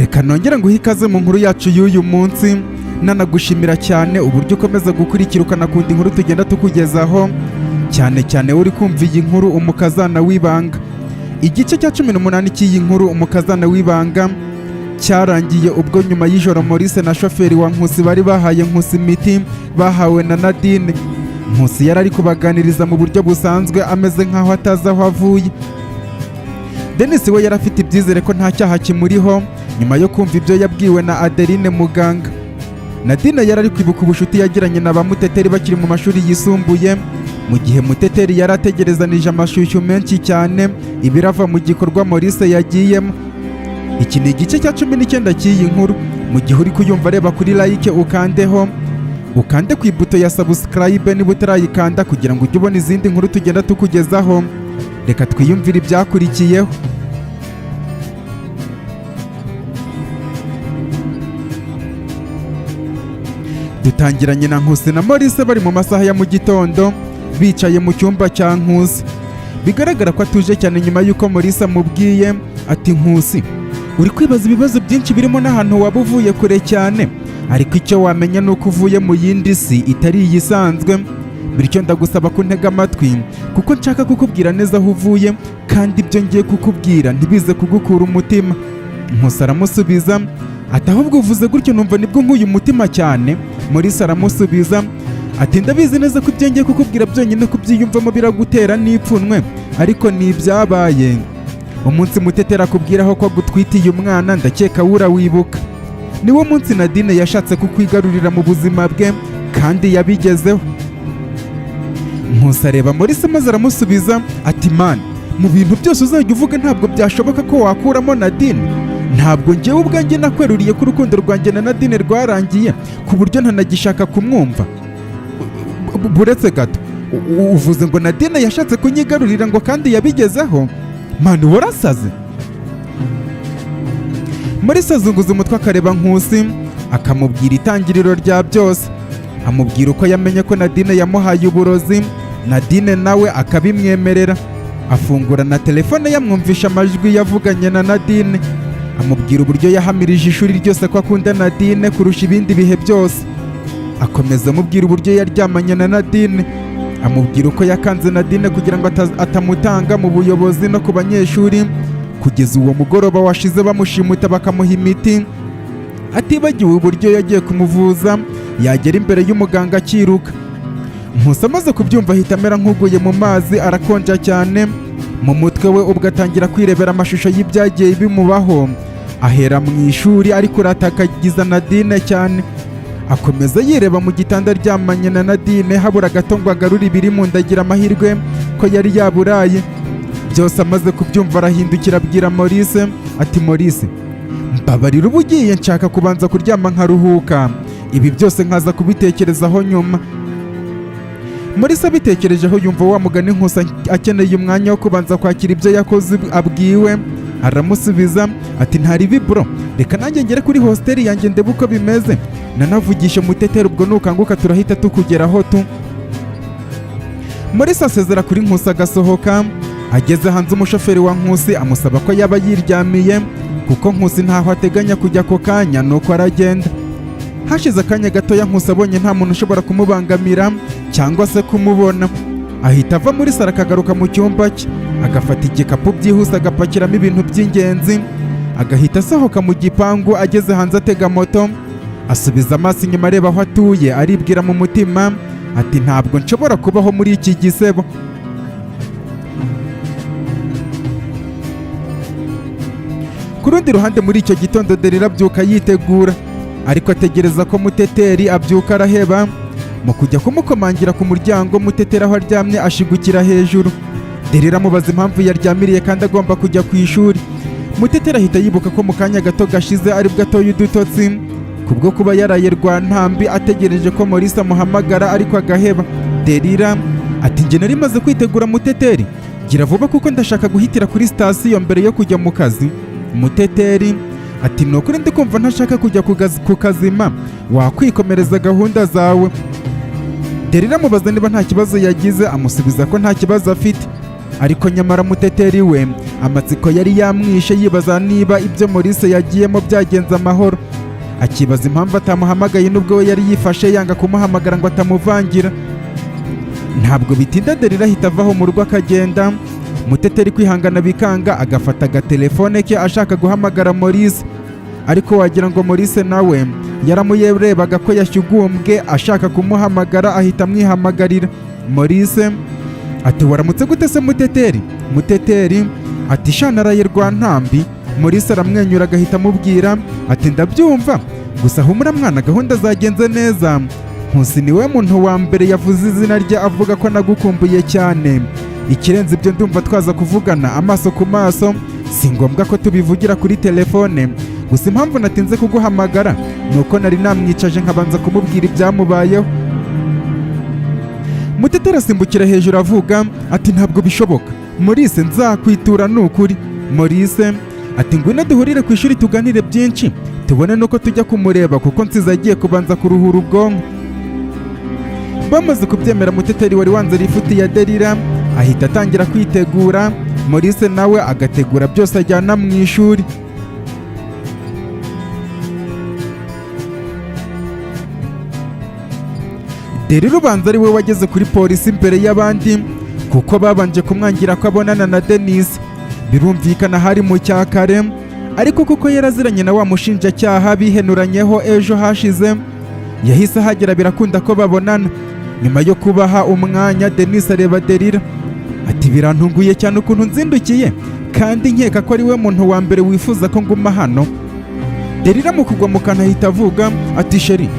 reka nongere nguhe ikaze mu nkuru yacu y'uyu munsi, nanagushimira cyane uburyo ukomeza gukurikira ukanakunda inkuru tugenda tukugezaho, cyane cyane uri kumva iyi nkuru umukazana w'ibanga. Igice cya 18 cy'iyi nkuru umukazana w'ibanga cyarangiye ubwo nyuma y'ijoro Maurice na shoferi wa Nkusi bari bahaye Nkusi imiti bahawe na Nadine. Nkusi yari ari kubaganiriza mu buryo busanzwe ameze nk'aho atazi aho avuye. Denis we yari afite ibyizere ko nta cyaha kimuriho nyuma yo kumva ibyo yabwiwe na Adeline muganga. Nadine yari ari kwibuka ubushuti yagiranye na ba Muteteri bakiri mu mashuri yisumbuye, mu gihe Muteteri yari ategerezanije amashyushyu menshi cyane ibirava mu gikorwa Maurice yagiyemo. Iki ni igice cya 19 cy'iyi nkuru. Mu gihe uri kuyumva reba kuri like ukande ku ibuto ya subscribe niba utarayikanda kugira ngo ujye ubona izindi nkuru tugenda tukugezaho. Reka twiyumvire ibyakurikiyeho. Dutangiranye na Nkusi na Maurice bari mu masaha ya mu gitondo bicaye mu cyumba cya Nkusi. Bigaragara ko atuje cyane nyuma y'uko Maurice amubwiye ati, Nkusi, uri kwibaza ibibazo byinshi birimo n'ahantu waba uvuye kure cyane, ariko icyo wamenya ni uko uvuye mu yindi si itari iyisanzwe, bityo ndagusaba kuntega amatwi kuko nshaka kukubwira neza aho uvuye, kandi ibyo ngiye kukubwira ntibize kugukura umutima. Nkusi aramusubiza ati, ahubwo uvuze gutyo numva nibwo nkuye umutima cyane. Maurice aramusubiza ati, ndabizi neza ko ibyo ngiye kukubwira byonyine kubyiyumvamo biragutera n'ipfunwe, ariko ni ibyabaye. Umunsi Muteteri akubwiraho ko agutwitiye umwana ndakeka wibuka. Niwo munsi Nadine yashatse kukwigarurira mu buzima bwe kandi yabigezeho. Nkusi areba Maurice maze aramusubiza ati, man, mu bintu byose uzajya uvuga ntabwo byashoboka ko wakuramo Nadine. Ntabwo njyewe ubwanjye nakweruriye ko urukundo rwanjye na Nadine rwarangiye ku buryo ntanagishaka kumwumva. Buretse gato, uvuze ngo Nadine yashatse kunyigarurira ngo kandi yabigezeho? Mani warasaze? Maurice azunguza umutwe akareba Nkusi akamubwira itangiriro rya byose, amubwira uko yamenye ko Nadine yamuhaye uburozi. Nadine nawe akabimwemerera, afungura na telefone yamwumvisha amajwi yavuganye na Nadine, amubwira uburyo yahamirije ishuri ryose ko akunda Nadine kurusha ibindi bihe byose. Akomeza amubwira uburyo yaryamanye na Nadine, amubwira uko yakanze Nadine kugira ngo atamutanga mu buyobozi no ku banyeshuri, kugeza uwo mugoroba washize bamushimuta bakamuha imiti, atibagiwe uburyo yagiye kumuvuza yagera imbere y'umuganga akiruka. Nkusi amaze kubyumva ahita amera nk'uguye mu mazi, arakonja cyane. Mu mutwe we ubwo atangira kwirebera amashusho y'ibyagiye bimubaho, ahera mu ishuri ariko aratakagiza Nadine cyane. Akomeza yireba mu gitanda aryamanye na Nadine, habura gato ngo agarure ibiri mu nda, agira amahirwe ko yari yaburaye. Byose amaze kubyumva arahindukira abwira Maurice ati, Maurice, mbabarira uba ugiye, nshaka kubanza kuryama nkaruhuka, ibi byose nkaza kubitekerezaho nyuma. Maurice abitekerejeho yumva wa mugani Nkusi akeneye umwanya wo kubanza kwakira ibyo yakoze abwiwe. Aramusubiza ati, ntaribi bro, reka nanjye ngere kuri hosteli yanjye ndebe uko bimeze, nanavugisha Muteteri, ubwo nukanguka turahita tukugeraho tu. Maurice asezera kuri Nkusi agasohoka. Ageze hanze umushoferi wa Nkusi amusaba ko yaba yiryamiye kuko Nkusi ntaho ateganya kujya ako kanya, nuko aragenda. Hashize akanya gatoya Nkusi abonye nta muntu ushobora kumubangamira cyangwa se kumubona, ahita ava muri saro akagaruka mu cyumba cye, agafata igikapu byihuse agapakiramo ibintu by'ingenzi, agahita asohoka mu gipangu. Ageze hanze atega moto, asubiza amaso inyuma areba aho atuye, aribwira mu mutima ati, ntabwo nshobora kubaho muri iki gisebo. Ku rundi ruhande muri icyo gitondo Derira abyuka yitegura, ariko ategereza ko Muteteri abyuka araheba. Mu kujya kumukomangira ku muryango, Muteteri aho aryamye ashigukira hejuru. Derira amubaza impamvu yaryamiriye kandi agomba kujya ku ishuri. Muteteri ahita yibuka ko mu kanya gato gashize aribwo atoye udutotsi kubwo kuba yaraye Rwantambi ategereje ko Maurice amuhamagara ariko agaheba. Derira ati, njye nari maze kwitegura Muteteri, gira vuba kuko ndashaka guhitira kuri sitasiyo mbere yo kujya mu kazi. Muteteri ati, nukuri ndi kumva ntashaka kujya ku kazima, wakwikomereza gahunda zawe. Derira amubaza niba nta kibazo yagize, amusubiza ko nta kibazo afite. ariko nyamara Muteteri we amatsiko yari yamwishe yibaza niba ibyo Maurice yagiyemo byagenze amahoro, akibaza impamvu atamuhamagaye nubwo we yari yifashe yanga kumuhamagara ngo atamuvangira. Ntabwo bitinda Delila ahita avaho mu rugo akagenda. Muteteri kwihangana bikanga, agafata agatelefone ke ashaka guhamagara Maurice, ariko wagira ngo Maurice nawe yaramuyerebaga ko yashyugumbwe ashaka kumuhamagara, ahita amwihamagarira. Maurice ati waramutse gute se Muteteri? Muteteri ati shanaraye Rwantambi. Maurice aramwenyura agahita amubwira ati ndabyumva, gusa humura mwana, gahunda zagenze neza. Nkusi niwe muntu wa mbere yavuze izina rye avuga ko nagukumbuye cyane. Ikirenze ibyo ndumva twaza kuvugana amaso ku maso, si ngombwa ko tubivugira kuri telefone. Gusa impamvu natinze kuguhamagara nuko nari namwicaje nkabanza kumubwira ibyamubayeho. Muteteri asimbukira hejuru avuga ati ntabwo bishoboka Maurice, nzakwitura nukuri. Maurice ati ngwino duhurire ku ishuri tuganire byinshi, tubone nuko tujya kumureba kuko nsize agiye kubanza kuruhura ubwonko. Bamaze kubyemera, Muteteri wari wanze ifuti ya Delila ahita atangira kwitegura. Maurice nawe agategura byose ajyana mu ishuri. Delila ubanza ari we wageze kuri polisi mbere y'abandi kuko babanje kumwangira ko abonana na Denise. Birumvikana hari mu cyakare, ariko kuko yaraziranye na wa mushinjacyaha bihenuranyeho ejo hashize, yahise ahagera birakunda ko babonana. Nyuma yo kubaha umwanya, Denise areba Delila ati birantunguye cyane ukuntu nzindukiye, kandi nkeka ko ari we muntu wa mbere wifuza ko nguma hano. Delila mu kugwa mu kantu ahita avuga ati sheri,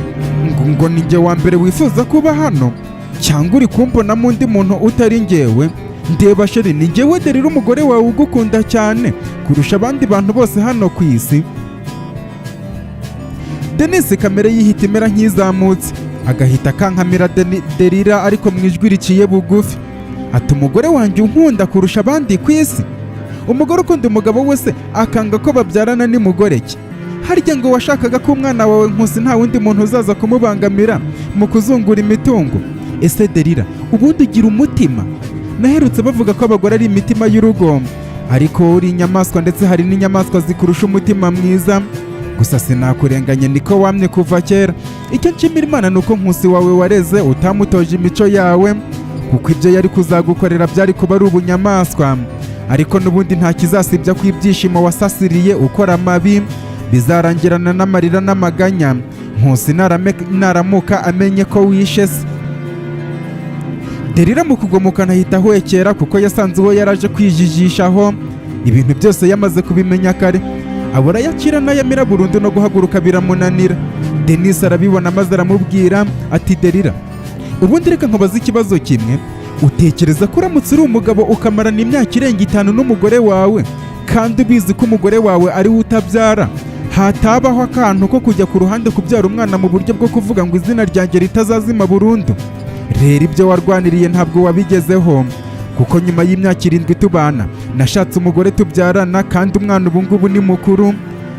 ngo ni njye wa mbere wifuza kuba hano cyangwa uri kumbonamo undi muntu utari njyewe? Ndeba sheri, ni njyewe Delila umugore wawe ugukunda cyane kurusha abandi bantu bose hano ku isi. Denise kamere yihita imera nk'izamutse, agahita akankamira Delila ariko mu ijwi riciye bugufi ati umugore wanjye unkunda kurusha abandi ku isi? Umugore ukunda umugabo wese akanga ko babyarana ni mugore ki? Harya ngo washakaga ko umwana wawe Nkusi nta wundi muntu uzaza kumubangamira mu kuzungura imitungo? Ese Delila ubundi ugira umutima? Naherutse bavuga ko abagore ari imitima y'urugo, ariko uri inyamaswa ndetse hari n'inyamaswa zikurusha umutima mwiza. Gusa sinakurenganye, niko wamye kuva kera. Icyo nshimira Imana nuko Nkusi wawe wareze utamutoje imico yawe, kuko ibyo yari kuzagukorera byari kuba ari ubunyamaswa. Ariko n'ubundi nta kizasibya ko ibyishimo wasasiriye ukora amabi bizarangirana n'amarira n'amaganya. Nkusi naramuka amenye ko wishe se. Delila mu kugomokana ahita ahwekera kuko yasanze uwo yaraje kwijijishaho ibintu byose yamaze kubimenya kare. Abura yakira n'ayamira burundu no guhaguruka biramunanira. Denise arabibona maze aramubwira ati Delila, ubundi reka nkubaza ikibazo kimwe. Utekereza ko uramutse uri umugabo ukamarana imyaka irenga 5 n'umugore wawe kandi ubizi ko umugore wawe ari we utabyara, hatabaho akantu ko kujya ku ruhande kubyara umwana mu buryo bwo kuvuga ngo izina ryanjye ritazazima burundu? Rero ibyo warwaniriye ntabwo wabigezeho, kuko nyuma y'imyaka 7 tubana nashatse umugore tubyarana kandi umwana ubu ngubu ni mukuru.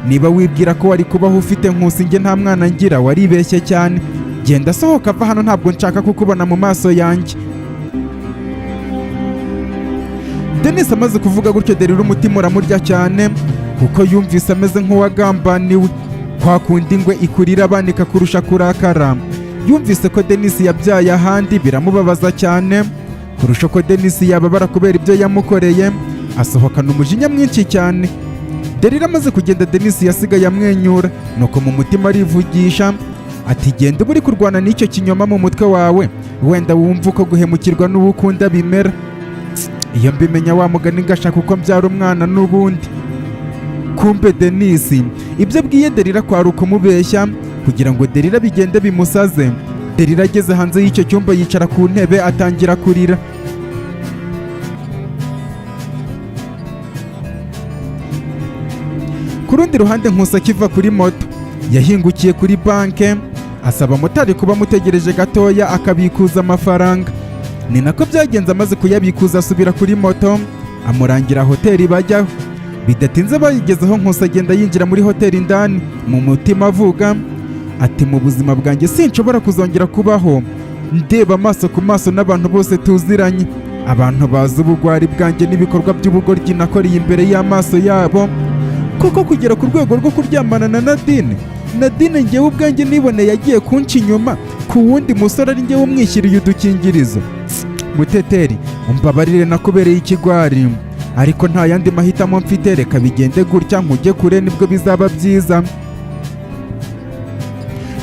Niba wibwira ko wari kubaho ufite Nkusi njye nta mwana ngira, waribeshye cyane. Genda sohoka va hano, ntabwo nshaka kukubona mu maso yanjye. Denise amaze kuvuga gutyo, Delila umutima uramurya cyane kuko yumvise ameze nk'uwagambaniwe, kwa kundi ingwe ikurira abanika kurusha kurakara. Yumvise ko Denise yabyaye ahandi biramubabaza cyane kurusha ko Denise yababara kubera ibyo yamukoreye, asohokana umujinya mwinshi cyane. Delila amaze kugenda, Denise yasigaye amwenyura, nuko mu mutima arivugisha ati genda uba uri kurwana n'icyo kinyoma mu mutwe wawe, wenda wumva uko guhemukirwa n'ubukunda bimera. Iyo mbimenya wa mugani ngashaka uko mbyara umwana n'ubundi. Kumbe Denise ibyo abwiye Delila kwari ukumubeshya kugira ngo Delila bigende bimusaze. Delila ageze hanze y'icyo cyumba yicara ku ntebe atangira kurira. Ku rundi ruhande Nkusi akiva kuri moto yahingukiye kuri banke asaba motari kuba amutegereje gatoya akabikuza amafaranga. Ni nako byagenze, amaze kuyabikuza asubira kuri moto amurangira hoteli bajyaho. Bidatinze bayigezeho Nkusi agenda yinjira muri hoteli indani, mu mutima avuga ati mu buzima bwanjye sinshobora kuzongera kubaho ndeba amaso ku maso n'abantu bose tuziranye. abantu bazi ubugwari bwanjye n'ibikorwa by'ubugoryi nakoreye imbere y'amaso yabo, koko kugera ku rwego rwo kuryamana na Nadine njyewe ubwanjye niboneye yagiye kunca inyuma ku wundi musore ari njyewe umwishyiriye udukingirizo. Muteteri, umbabarire nakubereye ikigwari, ariko nta yandi mahitamo mfite, reka bigende gutya nkujye kure nibwo bizaba byiza.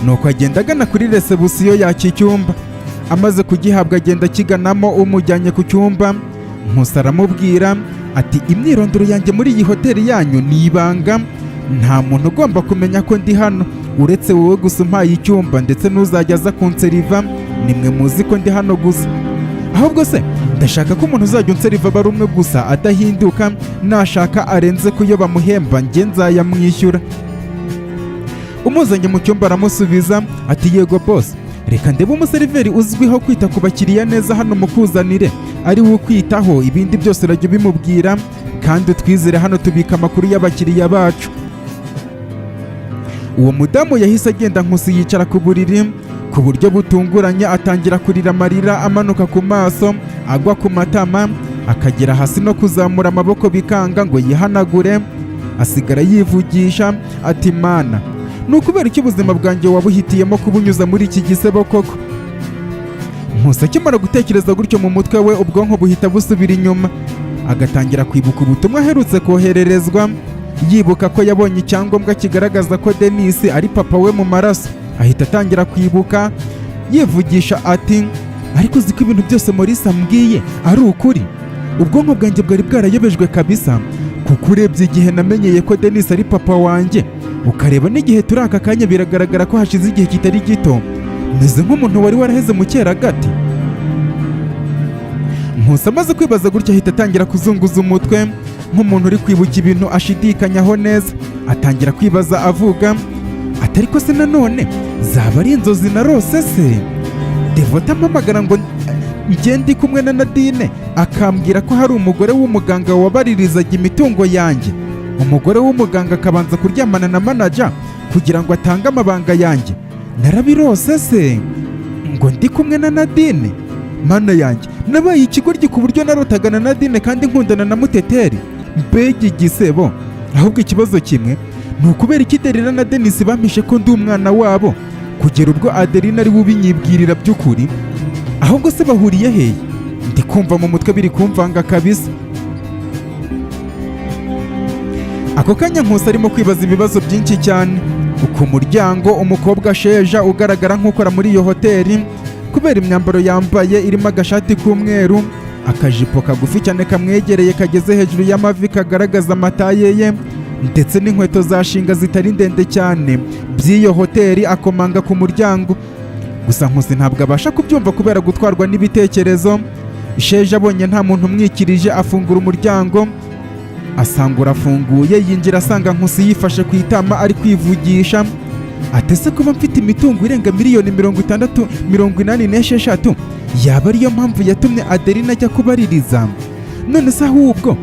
Nuko agenda agana kuri resebusiyo y'iki cyumba, amaze kugihabwa agenda akiganamo umujyanye ku cyumba. Nkusi aramubwira ati imyirondoro yanjye muri iyi hoteli yanyu ni ibanga, nta muntu ugomba kumenya ko ndi hano uretse wowe gusa umpaye icyumba, ndetse n'uzajya aza kunseriva nimwe muzi ko ndi hano gusa. Ahubwo se ndashaka ko umuntu uzajya unseriva aba ari umwe gusa adahinduka, nashaka arenze ku yo bamuhemba njye nzayamwishyura. Umuzanye mu cyumba aramusubiza ati yego boss, reka ndebe umuseriveri uzwiho kwita ku bakiriya neza hano mukuzanire, ari we ukwitaho, ibindi byose urajya ubimubwira, kandi utwizere hano tubika amakuru y'abakiriya bacu. Uwo mudamu yahise agenda. Nkusi yicara ku buriri ku buryo butunguranye, atangira kurira amarira amanuka ku maso agwa ku matama, akagera hasi no kuzamura amaboko bikanga ngo yihanagure. Asigara yivugisha ati Mana, ni ukubera iki ubuzima bwanjye wabuhitiyemo kubunyuza muri iki gisebo koko? Nkusi akimara gutekereza gutyo mu mutwe we, ubwonko buhita busubira inyuma, agatangira kwibuka ubutumwa aherutse kohererezwa, yibuka ko yabonye icyangombwa kigaragaza ko Denis ari papa we mu maraso. Ahita atangira kwibuka yivugisha ati ariko uzi ko ibintu byose Maurice ambwiye ari ukuri? Ubwonko bwanjye bwari bwarayobejwe kabisa, kuko urebye igihe namenyeye ko Denis ari papa wanjye, ukareba n'igihe turi aka kanya, biragaragara ko hashize igihe kitari gito, meze nk'umuntu wari waraheze mu cyeragati. Nkusi amaze kwibaza gutya ahita atangira kuzunguza umutwe nk'umuntu uri kwibuka ibintu ashidikanyaho neza. Atangira kwibaza avuga ati ariko se nanone zaba ari inzozi narose se? Devota ampamagara ngo njye ndi kumwe na Nadine, akambwira ko hari umugore w'umuganga wabaririzaga imitungo yanjye, umugore w'umuganga akabanza kuryamana na manager kugira ngo atange amabanga yanjye. Narabirose se ngo ndi kumwe na Nadine? Mana yanjye, nabaye ikigoryi ku buryo narotaga na Nadine kandi nkundana na Muteteri. Mbega igisebo! Ahubwo ikibazo kimwe ni ukubera iki Adeline na Denis bampishe ko ndi umwana wabo, kugera ubwo Adeline ari bubinyibwirira by'ukuri. Ahubwo se bahuriye hehe? Ndi kumva mu mutwe biri kumvanga kabisa. Ako kanya Nkusi arimo kwibaza ibibazo byinshi cyane. Ku muryango umukobwa Sheja ugaragara nk'ukora muri iyo hoteli, kubera imyambaro yambaye irimo agashati k'umweru, akajipo kagufi cyane kamwegereye kageze hejuru y'amavi kagaragaza amataye ye, ndetse n'inkweto za shinga zitari ndende cyane by'iyo hoteli, akomanga ku muryango. Gusa Nkusi ntabwo abasha kubyumva kubera gutwarwa n'ibitekerezo. Sheja abonye nta muntu umwikirije, afungura umuryango, asanga urafunguye, yinjira asanga Nkusi yifashe ku itama ari kwivugisha atese kuba mfite imitungo irenga miliyoni 86 yaba ariyo mpamvu yatumye Adeline ajya kubaririza. None se ahubwo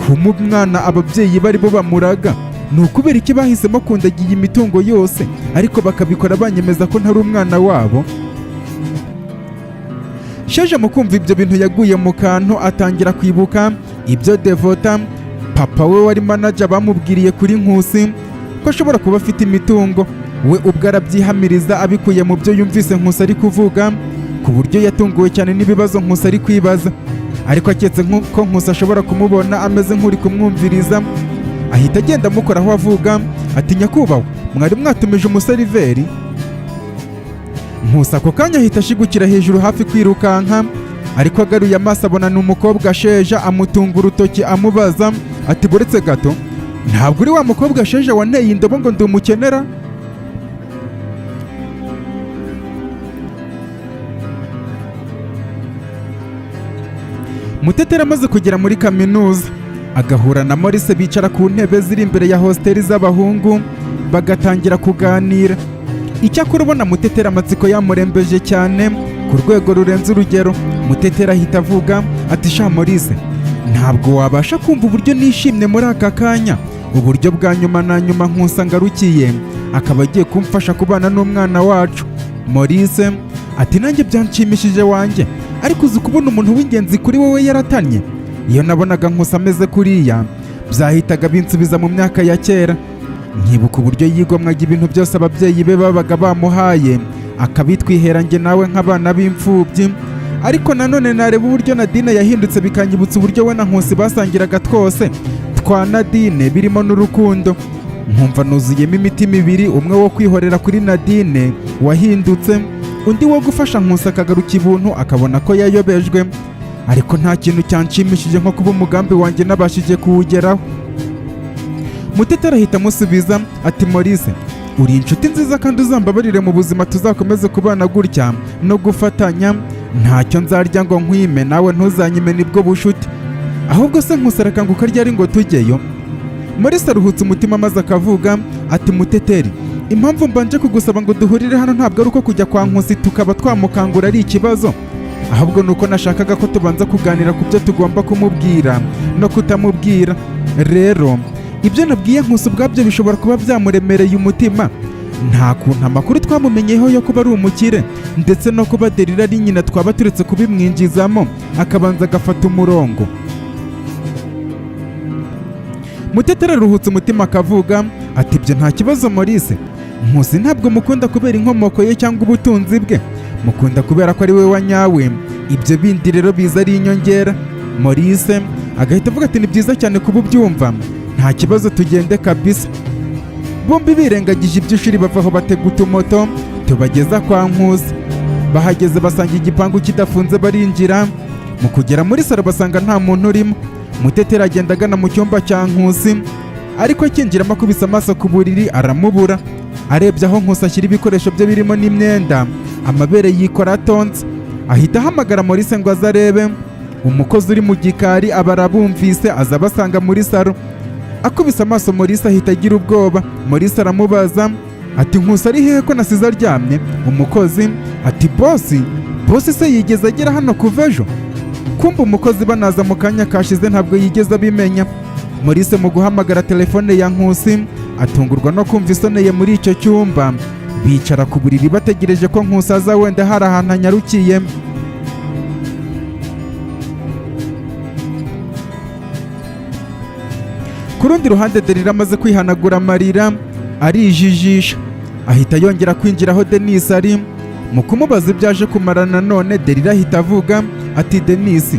kuma umwana ababyeyi bari bo bamuraga, ni ukubera iki bahisemo kundagiye imitungo yose ariko bakabikora banyemeza ko ntari umwana wabo? Sheja mu kumva ibyo bintu yaguye mu kantu, atangira kwibuka ibyo Devota papa we wari manager bamubwiriye kuri Nkusi ko ashobora kuba afite imitungo. We ubwo arabyihamiriza abikuye mu byo yumvise Nkusi ari kuvuga, ku buryo yatunguwe cyane n'ibibazo Nkusi ari kwibaza. Ariko aketse ko Nkusi ashobora kumubona ameze nk'uri kumwumviriza, ahita agenda amukoraho avuga ati nyakubahwa, mwari mwatumije umuseriveri? Nkusi ako kanya ahita ashigukira hejuru hafi kwirukanka, ariko agaruye amaso abona ni umukobwa Sheja, amutunga urutoki amubaza ati buretse gato, ntabwo uri wa mukobwa Sheja wanteye indobo ngo ndi umukenera? Muteteri amaze kugera muri kaminuza agahura na Maurice, bicara ku ntebe ziri imbere ya hosteli z'abahungu bagatangira kuganira. Icyakora ubona Muteteri amatsiko yamurembeje cyane ku rwego rurenze urugero. Muteteri ahita avuga ati sha Maurice, ntabwo wabasha kumva uburyo nishimye muri aka kanya, uburyo bwa nyuma na nyuma Nkusi ngarukiye akaba agiye kumfasha kubana n'umwana wacu. Maurice ati nanjye byanshimishije wanjye, ariko uzi kubona umuntu w'ingenzi kuri wowe yaratanye. Iyo nabonaga Nkusi ameze kuriya byahitaga binsubiza mu myaka ya kera. Nkibuka uburyo yigomwaga ibintu byose ababyeyi be babaga bamuhaye akabitwihera njye nawe nk'abana b'imfubyi. Ariko nanone nareba uburyo Nadine yahindutse bikanyibutsa uburyo we na Nkusi basangiraga twose twa Nadine birimo n'urukundo. Nkumva nuzuyemo imitima ibiri, umwe wo kwihorera kuri Nadine wahindutse, undi wo gufasha Nkusi akagaruka ibuntu akabona ko yayobejwe. Ariko nta kintu cyanshimishije nko kuba umugambi wanjye nabashije kuwugeraho. Muteteri arahita amusubiza ati Maurice, uri inshuti nziza kandi uzambabarire mu buzima tuzakomeze kubana gutya no gufatanya. Ntacyo nzarya ngo nkwime, nawe ntuzanyime, nibwo bushuti. Ahubwo se Nkusi arakanguka ryari ngo tujyeyo? Maurice aruhutse umutima maze akavuga ati Muteteri, impamvu mbanje kugusaba ngo duhurire hano ntabwo ari uko kujya kwa Nkusi tukaba twamukangura ari ikibazo, ahubwo nuko nashakaga ko tubanza kuganira ku byo tugomba kumubwira no kutamubwira. Rero ibyo nabwiye Nkusi ubwabyo bishobora kuba byamuremereye umutima. Nta kuntu amakuru twamumenyeho yo kuba ari umukire ndetse no kuba Delila ari nyina twaba turetse kubimwinjizamo akabanza agafata umurongo. Muteteri aruhutse umutima akavuga ati ibyo nta kibazo Maurice, Nkusi ntabwo mukunda kubera inkomoko ye cyangwa ubutunzi bwe, mukunda kubera ko ari we wa nyawe. Ibyo bindi rero biza ari inyongera. Maurice agahita avuga ati ni byiza cyane kuba ubyumva, nta kibazo tugende kabisa. Bombi birengagije iby'ishuri bavaho batega utumoto tubageza kwa Nkusi. Bahageze basanga igipangu kidafunze barinjira. Mu kugera muri salo basanga nta muntu urimo. Muteteri agenda agana mu cyumba cya Nkusi, ariko akinjiramo akubise amaso ku buriri aramubura. Arebye aho Nkusi ashyira ibikoresho bye birimo n'imyenda, amabere yikora atonze. Ahita ahamagara Maurice ngo aze arebe. Umukozi uri mu gikari aba arabumvise aza basanga muri salo. Akubise amaso Maurice ahita agira ubwoba. Maurice aramubaza ati Nkusi ari hehe ko nasize aryamye? Umukozi ati bosi se yigeze agera hano kuva ejo? Kumva umukozi banaza mu kanya kashize ntabwo yigeze abimenya. Maurice mu guhamagara telefone ya Nkusi atungurwa no kumva isoneye muri icyo cyumba. Bicara ku buriri bategereje ko Nkusi aza, wenda hari ahantu anyarukiye. Ku rundi ruhande Delila amaze kwihanagura amarira arijijisha, ahita yongera kwinjira aho Denis ari. Mu kumubaza ibyo aje kumara nanone Delila ahita avuga ati Denis,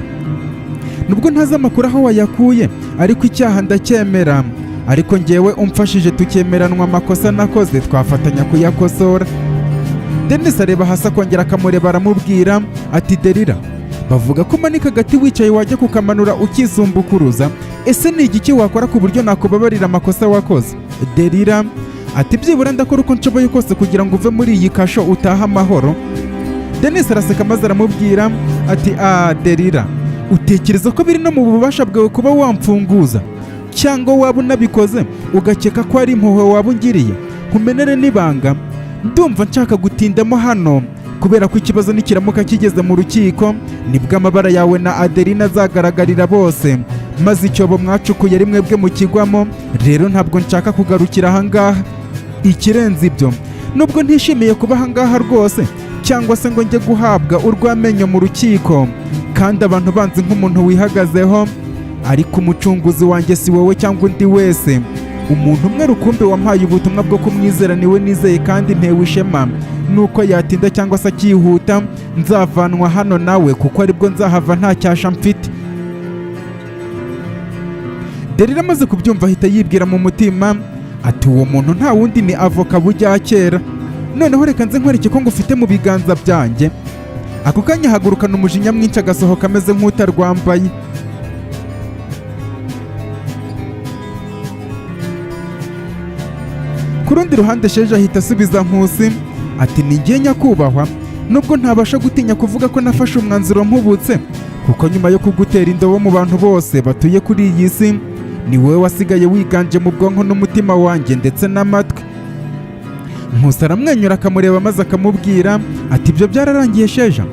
nubwo ntazi amakuru aho wayakuye ariko icyaha ndacyemera, ariko njyewe umfashije tukemeranwa amakosa nakoze twafatanya kuyakosora. Denis areba hasi akongera akamureba aramubwira ati Delila, bavuga ko umanika agati wicaye wajya kukamanura ukisumbukuruza, ese ni igiki wakora ku buryo nakubabarira amakosa wakoze? Delila ati byibura ndakora uko nshoboye kose kugira ngo uve muri iyi kasho utaha amahoro. Denis araseka maze aramubwira ati Delila, utekereza ko biri no mu bubasha bwawe kuba wamfunguza, cyangwa waba unabikoze ugakeka ko ari impuhwe waba ungiriye? Nkumenere n'ibanga, ndumva nshaka gutindamo hano kubera ko ikibazo nikiramuka kigeze mu rukiko nibwo amabara yawe na Adeline azagaragarira bose, maze icyobo mwacukuye ari mwebwe mukigwamo. Rero ntabwo nshaka kugarukira ahangaha. Ikirenze ibyo, nubwo ntishimiye kuba ahangaha rwose cyangwa se ngo njye guhabwa urw'amenyo mu rukiko kandi abantu banzi nk'umuntu wihagazeho, ariko umucunguzi wanjye si wowe cyangwa undi wese. Umuntu umwe rukumbi wampaye ubutumwa bwo kumwizera niwe nizeye kandi ntewe ishema nuko yatinda cyangwa se akihuta nzavanwa hano nawe, kuko aribwo nzahava nta cyasha mfite. Delila amaze kubyumva ahita yibwira mu mutima ati uwo muntu nta wundi ni avoka bujya kera. Noneho reka nze nkwereke ko ngufite mu biganza byanjye. Ako kanya hagurukana umujinya mwinshi agasohoka ameze nk'utarwambaye. Ku rundi ruhande Sheja ahita asubiza Nkusi ati ni njye nyakubahwa, nubwo ntabasha gutinya kuvuga ko nafashe umwanzuro mpubutse, kuko nyuma yo kugutera indobo mu bantu bose batuye kuri iyi si ni wowe wasigaye wiganje mu bwonko n'umutima wanjye ndetse n'amatwi. Nkusi aramwenyura akamureba maze akamubwira ati ibyo byararangiye Sheja,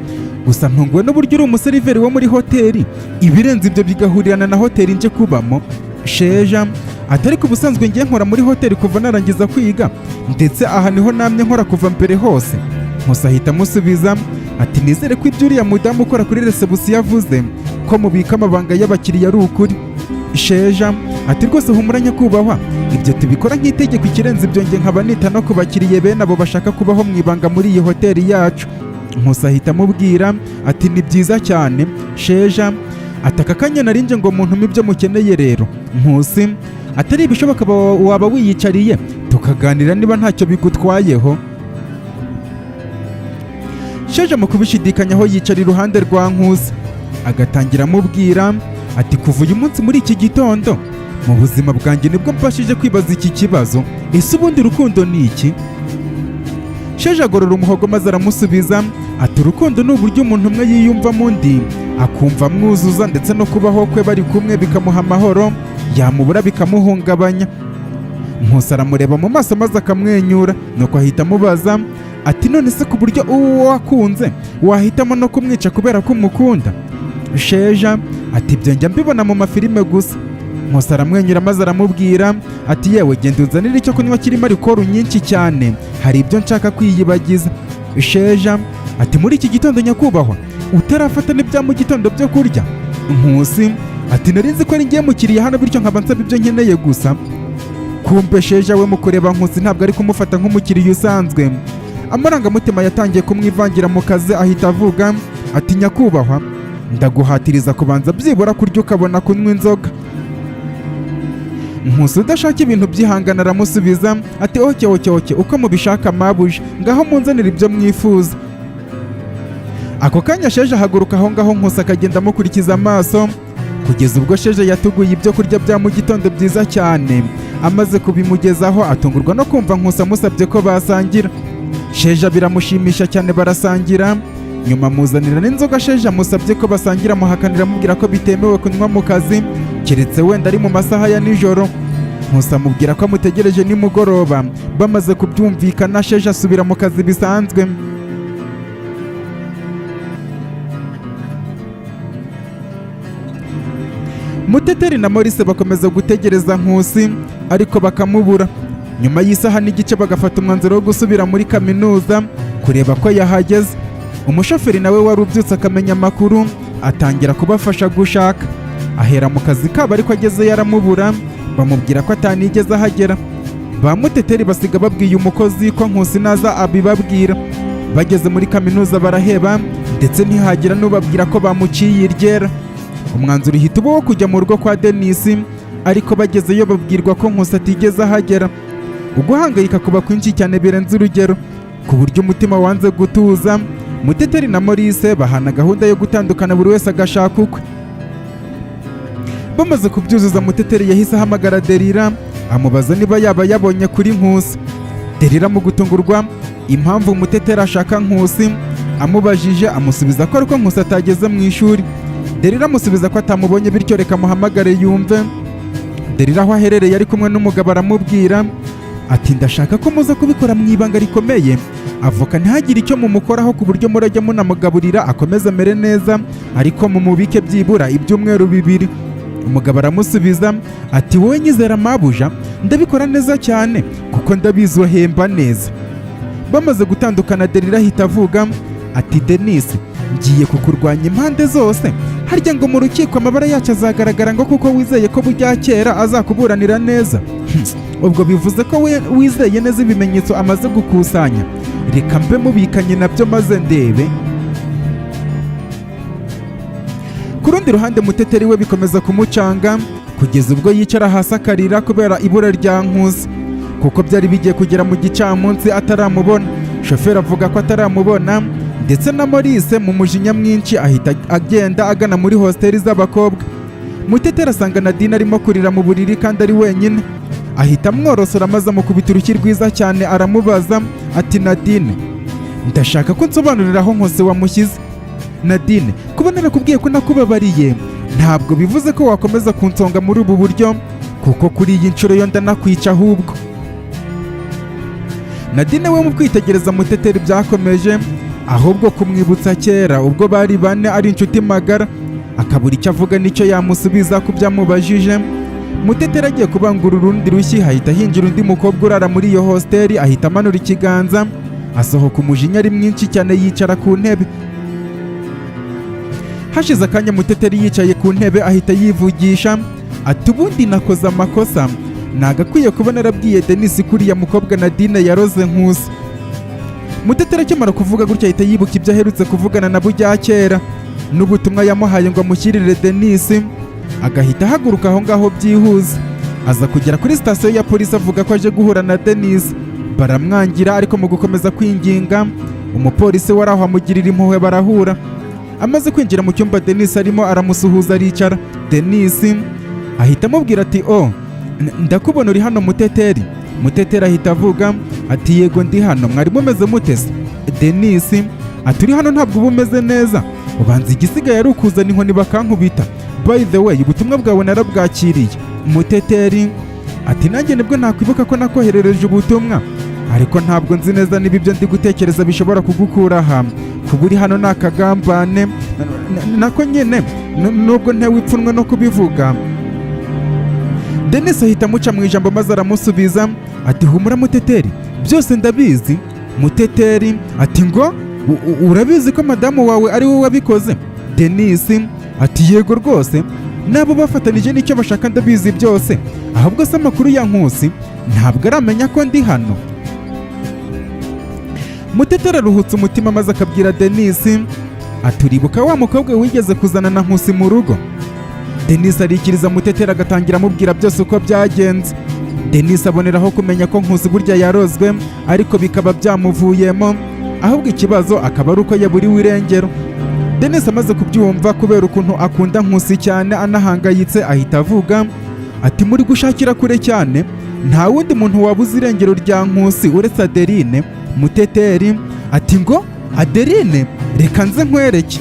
gusa ntunguwe n'uburyo uri umuseriveri wo muri hoteli, ibirenze ibyo bigahurirana na hoteli nje kubamo. Sheja ati ariko ubusanzwe ngiye nkora muri hoteli kuva narangiza kwiga, ndetse aha niho namye nkora kuva mbere hose. Nkusi ahita amusubiza ati nizere ko ibyo uriya mudamu ukora kuri resebusiyo yavuze ko mubika amabanga y'abakiriya ari ukuri. Sheja ati rwose humura nyakubahwa, ibyo tubikora nk'itegeko, ikirenze ibyo nge nkaba nita no ku bakiriya bene abo bashaka kubaho mu ibanga muri iyi hoteli yacu. Nkusi ahita amubwira ati ni byiza cyane Sheja, ati aka kanya narinje ngo muntume ibyo mukeneye rero. Nkusi atari ibishoboka waba wiyicariye tukaganira niba ntacyo bigutwayeho. Sheja mu kubishidikanyaho yicara iruhande rwa Nkusi agatangira amubwira ati kuva uyu munsi muri iki gitondo mu buzima bwanjye nibwo mbashije kwibaza iki kibazo, ese ubundi urukundo ni iki? Sheja agorora umuhogo maze aramusubiza ati urukundo ni uburyo umuntu umwe yiyumvamo undi akumva amwuzuza, ndetse no kubaho kwe bari kumwe bikamuha amahoro, yamubura bikamuhungabanya. Nkusi aramureba mu maso maze akamwenyura, nuko ahita amubaza ati none se ku buryo uwo wakunze wahitamo no kumwica kubera ko umukunda? Sheja ati ibyo njya mbibona mu mafilime gusa. Nkusi aramwenyura maze aramubwira ati yewe genda unzanire icyo kunywa kirimo alikoru nyinshi cyane, hari ibyo nshaka kwiyibagiza. Sheja ati muri iki gitondo nyakubahwa utarafata n'ibya mu gitondo byo kurya? Nkusi ati nari nzi ko ari ngiye mukiriya hano bityo nkaba nsaba ibyo nkeneye gusa. Kumbe Sheja we mu kureba Nkusi ntabwo ari kumufata nk'umukiriya usanzwe, amarangamutima yatangiye kumwivangira mu kazi, ahita avuga ati nyakubahwa ndaguhatiriza kubanza byibura kurya ukabona kunywa inzoga. Nkusi udashaka ibintu byihangana aramusubiza ati oke uko mubishaka mabuje, ngaho munzanira ibyo mwifuza. Ako kanya Sheja ahaguruka aho ngaho, Nkusi akagenda amukurikiza amaso kugeza ubwo Sheja yatuguye ibyo kurya bya mu gitondo byiza cyane. Amaze kubimugezaho atungurwa no kumva Nkusi amusabye ko basangira. Sheja biramushimisha cyane, barasangira. Nyuma amuzanira n'inzoga Sheja amusabye ko basangira, amuhakanira amubwira ko bitemewe kunywa mu kazi keretse wenda ari mu masaha ya nijoro. Nkusi amubwira ko amutegereje nimugoroba. Bamaze kubyumvikana Sheja asubira mu kazi bisanzwe. Muteteri na Maurice bakomeza gutegereza Nkusi ariko bakamubura. Nyuma y'isaha n'igice bagafata umwanzuro wo gusubira muri kaminuza kureba ko yahageze. Umushoferi nawe wari ubyutse akamenya amakuru atangira kubafasha gushaka. Ahera mu kazi kabo ariko ageze yaramubura, bamubwira ko atanigeze ahagera. Ba Muteteri basiga babwiye umukozi ko Nkusi naza abibabwira. Bageze muri kaminuza baraheba ndetse ntihagira n'ubabwira ko bamuciye iryera. Umwanzuro uhita uba wo kujya mu rugo kwa Denise, ariko bagezeyo babwirwa ko Nkusi atigeze ahagera. Uguhangayika kuba kwinshi cyane birenze urugero, ku buryo umutima wanze gutuza. Muteteri na Maurice bahana gahunda yo gutandukana, buri wese agashaka ukwe. Bamaze kubyuzuza, Muteteri yahise ahamagara Derira amubaza niba yaba yabonye kuri Nkusi. Derira mu gutungurwa impamvu Muteteri ashaka Nkusi amubajije, amusubiza ko ariko Nkusi atageze mu ishuri. Derira amusubiza ko atamubonye bityo reka muhamagare yumve. Derira aho aherereye ari kumwe n'umugabo aramubwira ati ndashaka ko muza kubikora mu ibanga rikomeye, avoka ntihagire icyo mumukoraho ku buryo murajya munamugaburira akomeze amere neza, ariko mumubike byibura ibyumweru 2. Umugabo aramusubiza ati wowe nyizera mabuja, ndabikora neza cyane kuko ndabizi uhemba neza. Bamaze gutandukana Derira ahita avuga ati Denise ngiye kukurwanya impande zose, harya ngo mu rukiko amabara yacu azagaragara ngo kuko wizeye ko bujya kera azakuburanira neza. Ubwo bivuze ko wizeye neza ibimenyetso amaze gukusanya, reka mbe mubikanye nabyo maze ndebe. Ku rundi ruhande Muteteri we bikomeza kumucanga kugeza ubwo yicara hasi akarira kubera ibura rya Nkusi, kuko byari bigiye kugera mu gicamunsi ataramubona. Shoferi avuga ko ataramubona, ndetse na Maurice mu mujinya mwinshi ahita agenda agana muri hosteli z'abakobwa. Muteteri asanga Nadine arimo kurira mu buriri kandi ari wenyine, ahita amworosora maze amukubita urushyi rwiza cyane aramubaza ati Nadine, ndashaka ko nsobanurira aho Nkusi wamushyize. Nadine, kuba narakubwiye ko nakubabariye ntabwo bivuze ko wakomeza kunsonga muri ubu buryo, kuko kuri iyi nshuro yo ndanakwica ahubwo. Nadine we mu kwitegereza Muteteri byakomeje, ahubwo kumwibutsa kera ubwo bari bane ari inshuti magara, akabura icyo avuga n'icyo yamusubiza ku byamubajije. Muteteri agiye kubangura urundi rushyi hahita hinjira undi mukobwa urara muri iyo hosteli, ahita amanura ikiganza asohoka umujinya ari mwinshi cyane yicara ku ntebe. Hashize akanya Muteteri yicaye ku ntebe ahita yivugisha ati ubundi nakoze amakosa, nagakwiye kuba narabwiye Denise kuriya mukobwa Nadine yaroze Nkusi. Muteteri akimara kuvuga gutya ahita yibuka ibyo aherutse kuvugana na bujya kera n'ubutumwa yamuhaye ngo amushyirire Denise, agahita ahaguruka aho ngaho byihuse aza kugera kuri sitasiyo ya polisi avuga ko aje guhura na Denise. Baramwangira, ariko mu gukomeza kwinginga umupolisi wari aho amugirira impuhwe barahura. Amaze kwinjira mu cyumba Denise arimo aramusuhuza aricara. Denise ahita amubwira ati ndakubona uri hano Muteteri. Muteteri ahita avuga ati yego ndi hano, mwari mumeze mutese? Denise ati uri hano ntabwo uba umeze neza, ubanza igisigaye ari ukuzana inkoni bakankubita. By the way, ubutumwa bwawe narabwakiriye. Muteteri ati nanjye nibwo nakwibuka ko nakoherereje ubutumwa, ariko ntabwo nzi neza niba ibyo ndi gutekereza bishobora kugukura aha. Kuba uri hano ni akagambane nako nyine, nubwo ntewe ipfunwe no kubivuga. Denise ahita amuca mu ijambo maze aramusubiza ati humura Muteteri, byose ndabizi. Muteteri ati ngo urabizi ko madamu wawe ari wowe wabikoze? Denise ati yego rwose, nabo bafatanije n'icyo bashaka ndabizi byose, ahubwo se amakuru ya Nkusi ntabwo aramenya ko ndi hano. Muteteri aruhutse umutima maze akabwira Denise ati uribuka wa mukobwa wigeze kuzana na Nkusi mu rugo? Denise arikiriza Muteteri agatangira amubwira byose uko byagenze. Denise aboneraho kumenya ko Nkusi burya yarozwe, ariko bikaba byamuvuyemo, ahubwo ikibazo akaba ari uko yaburiwe irengero. Denise amaze kubyumva kubera ukuntu akunda Nkusi cyane anahangayitse ahita avuga ati muri gushakira kure cyane, nta wundi muntu wabuze irengero rya Nkusi uretse Adeline. Muteteri ati ngo Adeline, reka nze nkwereke.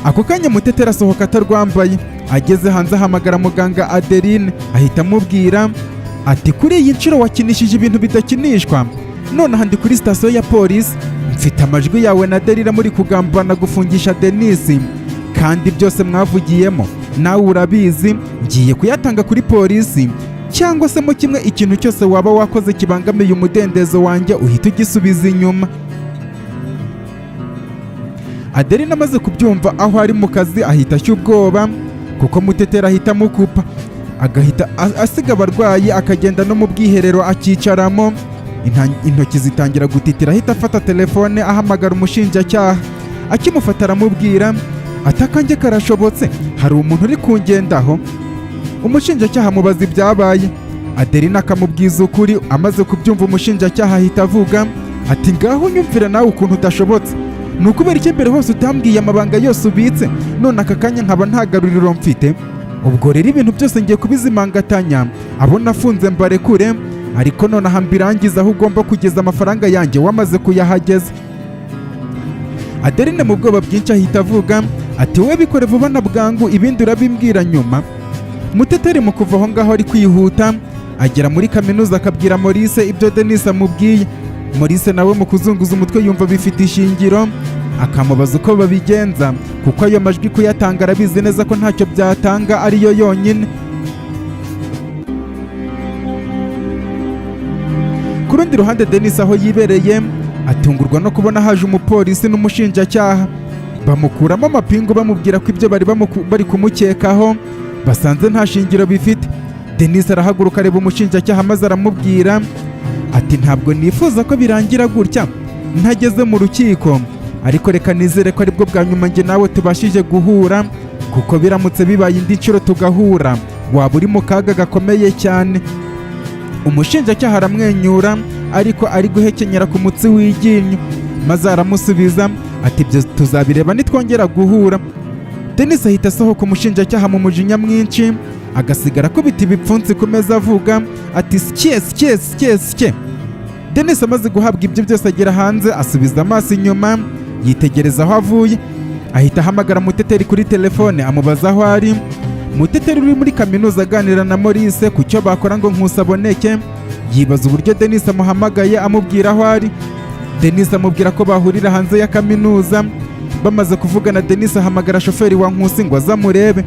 Ako kanya Muteteri asohoka atarwambaye, ageze hanze ahamagara muganga Adeline ahita amubwira ati kuri iyi nshuro wakinishije ibintu bidakinishwa, nonaha ndi kuri sitasiyo ya polisi, mfite amajwi yawe na Adeline muri kugambana gufungisha Denise, kandi byose mwavugiyemo nawe urabizi, ngiye kuyatanga kuri polisi, cyangwa se mu kimwe ikintu cyose waba wakoze kibangamiye umudendezo wanjye uhita ugisubiza inyuma. Adeline amaze kubyumva aho ari mu kazi ahita ashya ubwoba, kuko Muteteri ahita amukupa, agahita asiga abarwayi akagenda no mu bwiherero akicaramo. Intoki zitangira gutitira, ahita afata telefone ahamagara umushinjacyaha. Akimufata aramubwira ati akanjye karashobotse, hari umuntu uri kungendaho. Umushinjacyaha amubaza ibyabaye, Adeline akamubwiza ukuri. Amaze kubyumva umushinjacyaha ahita avuga ati ngaho nyumvira nawe ukuntu udashobotse, ni ukubera iki mbere hose utambwiye amabanga yose ubitse, none aka kanya nkaba nta garuriro mfite? Ubwo rero ibintu byose ngiye kubizimangatanya, abo nafunze mbarekure, ariko nonaha mbirangiza aho ugomba kugeza amafaranga yanjye wamaze kuyahageza. Adeline mu bwoba bwinshi ahita avuga ati wowe bikore vuba na bwangu, ibindi urabimbwira nyuma. Muteteri mu kuva aho ngaho ari kwihuta agera muri kaminuza akabwira Maurice ibyo Denise amubwiye. Maurice nawe mu kuzunguza umutwe yumva bifite ishingiro, akamubaza uko babigenza, kuko ayo majwi kuyatanga arabizi neza ko ntacyo byatanga ariyo yonyine. Ku rundi ruhande Denise aho yibereye atungurwa no kubona haje umupolisi n'umushinjacyaha, bamukuramo amapingu bamubwira ko ibyo bari kumukekaho basanze nta shingiro bifite. Denise arahaguruka areba umushinjacyaha maze aramubwira ati ntabwo nifuza ko birangira gutya ntageze mu rukiko, ariko reka nizere ko aribwo bwa nyuma njye nawe tubashije guhura, kuko biramutse bibaye indi nshuro tugahura waba uri mu kaga gakomeye cyane. Umushinjacyaha aramwenyura ariko ari guhekenyera ku mutsi w'iryinyo, maze aramusubiza ati ibyo tuzabireba nitwongera guhura. Denise ahita asohoka umushinjacyaha mu mujinya mwinshi, agasigara akubita ibipfunsi ku meza avuga ati sike. Denise amaze guhabwa ibyo byose agera hanze asubiza amaso inyuma yitegereza aho avuye, ahita ahamagara Muteteri kuri telefone amubaza aho ari. Muteteri uri muri kaminuza aganira na Maurice ku cyo bakora ngo Nkusi aboneke, yibaza uburyo Denise amuhamagaye amubwira aho ari. Denise amubwira ko bahurira hanze ya kaminuza. Bamaze kuvugana Denise ahamagara shoferi wa Nkusi ngo azamurebe.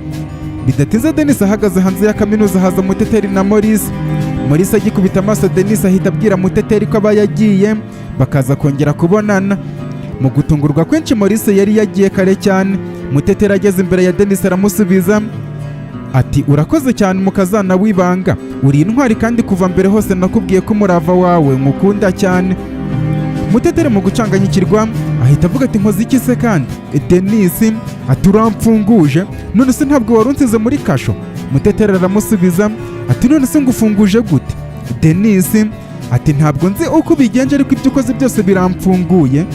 Bidatinze Denise ahagaze hanze ya kaminuza haza Muteteri na Maurice. Maurice agikubita amaso Denise ahita abwira Muteteri ko aba yagiye bakaza kongera kubonana. Mu gutungurwa kwinshi Maurice yari yagiye kare cyane. Muteteri ageze imbere ya Denise aramusubiza ati urakoze cyane umukazana w'ibanga, uri intwari kandi kuva mbere hose nakubwiye ko umurava wawe nkukunda cyane. Muteteri mu gucanganyikirwa ahita avuga ati nkoze iki se kandi? Denise ati uramfunguje, none se ntabwo wari unsize muri kasho? Muteteri aramusubiza ati none se ngufunguje gute? Denise ati ntabwo nzi uko ubigenje ariko ibyo ukoze byose biramfunguye.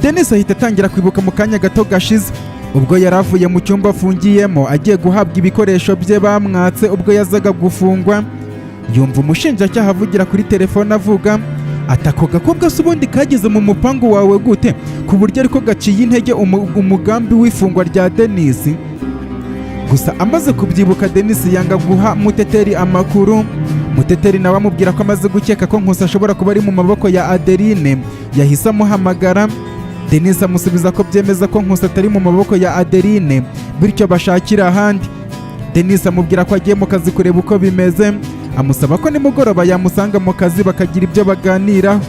Denise ahita atangira kwibuka mu kanya gato gashize ubwo yari avuye mu cyumba afungiyemo agiye guhabwa ibikoresho bye bamwatse ubwo yazaga gufungwa. Yumva umushinjacyaha avugira kuri telefone avuga ati ako gakobwa se ubundi kageze mu mupangu wawe gute ku buryo ariko gaciye intege umugambi w'ifungwa rya Denise? Gusa amaze kubyibuka Denise yanga guha Muteteri amakuru. Muteteri nawe amubwira ko amaze gukeka ko Nkusi ashobora kuba ari mu maboko ya Adeline, yahise amuhamagara. Denise amusubiza ko byemeza ko Nkusi atari mu maboko ya Adeline bityo bashakira ahandi. Denise amubwira ko agiye mu kazi kureba uko bimeze, amusaba ko nimugoroba yamusanga mu kazi bakagira ibyo baganiraho.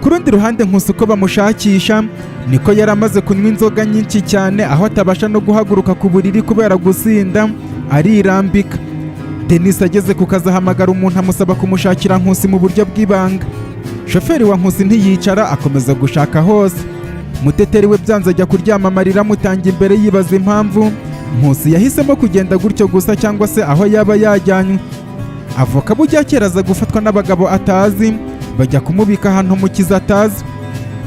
Ku rundi ruhande Nkusi uko bamushakisha niko yari amaze kunywa inzoga nyinshi cyane aho atabasha no guhaguruka ku buriri kubera gusinda, arirambika. Denise ageze ku kazi ahamagara umuntu amusaba kumushakira Nkusi mu buryo bw'ibanga. Shoferi wa Nkusi ntiyicara akomeza gushaka hose. Muteteri we byanze ajya kuryama amarira amutanga imbere yibaza impamvu Nkusi yahisemo kugenda gutyo gusa cyangwa se aho yaba yajyanywe. Avoka bujya kera aza gufatwa n'abagabo atazi bajya kumubika ahantu mu kiza atazi.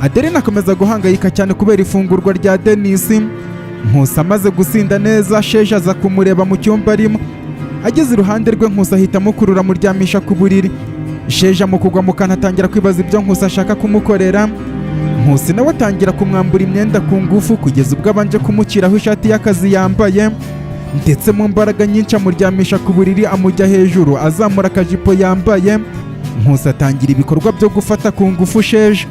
Adeline akomeza guhangayika cyane kubera ifungurwa rya Denise. Nkusi amaze gusinda neza Sheje aza kumureba mu cyumba arimo. Ageze iruhande rwe Nkusi ahita amukurura amuryamisha ku buriri. Sheje amukugwa mu kantu atangira kwibaza ibyo Nkusi ashaka kumukorera. Nkusi nawe atangira kumwambura imyenda ku ngufu kugeza ubwo abanje kumukiraho ishati y'akazi yambaye, ndetse mu mbaraga nyinshi amuryamisha ku buriri amujya hejuru azamura akajipo yambaye. Nkusi atangira ibikorwa byo gufata ku ngufu Sheje.